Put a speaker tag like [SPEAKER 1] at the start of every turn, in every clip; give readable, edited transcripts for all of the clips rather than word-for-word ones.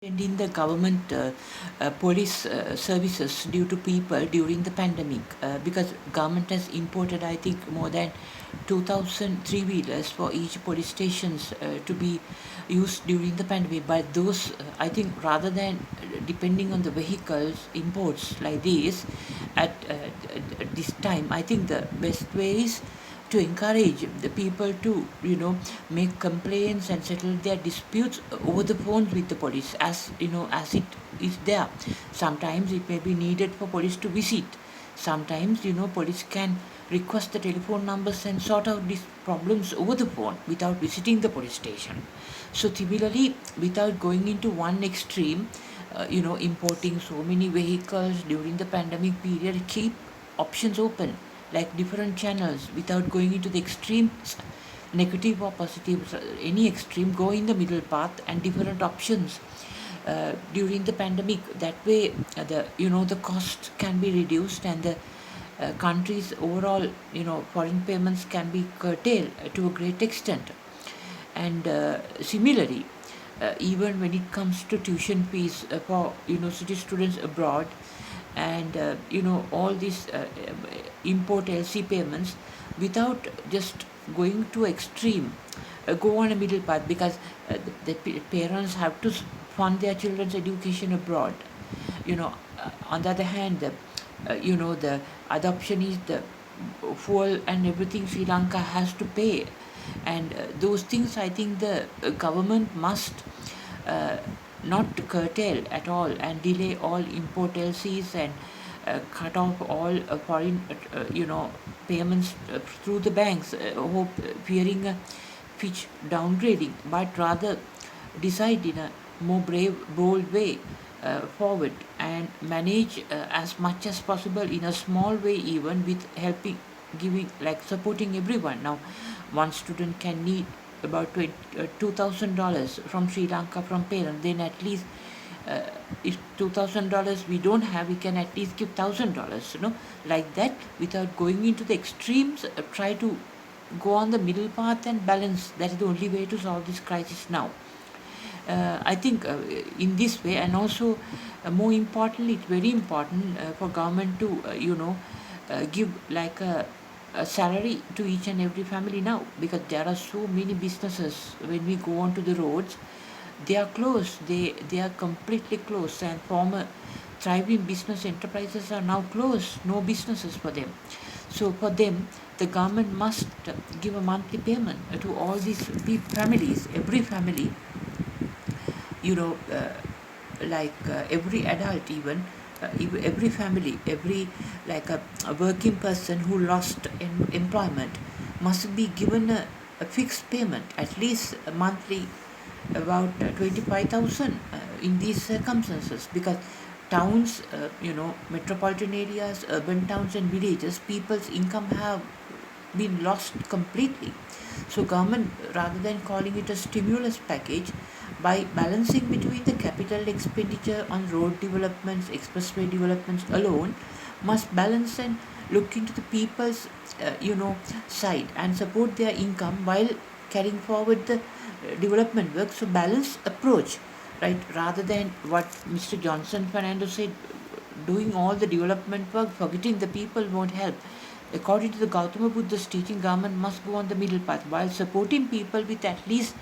[SPEAKER 1] In the government police services due to people during the pandemic because government has imported I think more than 2000 three-wheelers for each police stations to be used during the pandemic. But those I think rather than depending on the vehicles imports like these at this time, I think the best way is to encourage the people to make complaints and settle their disputes over the phone with the police, as it is there. Sometimes it may be needed for police to visit. Sometimes police can request the telephone numbers and sort out these problems over the phone without visiting the police station. So similarly, without going into one extreme, importing so many vehicles during the pandemic period, keep options open like different channels without going into the extremes, negative or positive, any extreme. Go in the middle path and different options during the pandemic. That way, the cost can be reduced and the country's overall foreign payments can be curtailed to a great extent. And similarly, even when it comes to tuition fees for university students abroad, and all these import LC payments, without just going to extreme, go on a middle path, because the parents have to fund their children's education abroad. On the other hand, the adoption is the fuel and everything Sri Lanka has to pay, and those things I think the government must not curtail at all and delay all import LCs and cut off all foreign payments through the banks, fearing a Fitch downgrading, but rather decide in a more brave, bold way forward and manage as much as possible in a small way, even with helping, giving, like supporting everyone. Now, one student can need about $2,000 from Sri Lanka from parents. Then at least if $2,000 we don't have, we can at least give $1,000, like that, without going into the extremes. Try to go on the middle path and balance. That is the only way to solve this crisis now. I think in this way, and also more importantly, it's very important for government to give like a salary to each and every family now, because there are so many businesses. When we go onto the roads, they are closed. They are completely closed, and former thriving business enterprises are now closed. No businesses for them. So for them, the government must give a monthly payment to all these families, every family, every adult, even every family, every like a working person who lost employment must be given a fixed payment, at least a monthly, about 25,000 in these circumstances, because towns, metropolitan areas, urban towns and villages, people's income have been lost completely. So government, rather than calling it a stimulus package, by balancing between the capital expenditure on road developments, expressway developments alone, must balance and look into the people's side and support their income while carrying forward the development work. So balanced approach, right, rather than what Mr. Johnson Fernando said, doing all the development work, forgetting the people won't help. According to the Gautama Buddha's teaching, government must go on the middle path while supporting people with at least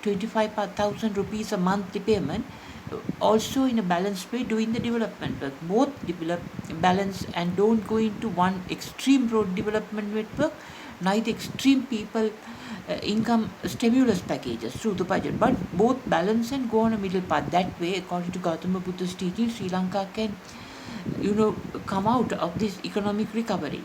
[SPEAKER 1] 25,000 rupees a monthly payment, also in a balanced way doing the development work. Both develop, balance, and don't go into one extreme road development network, neither extreme people income stimulus packages through the budget, but both balance and go on a middle path. That way, according to Gautama Buddha's teaching, Sri Lanka can come out of this economic recovery.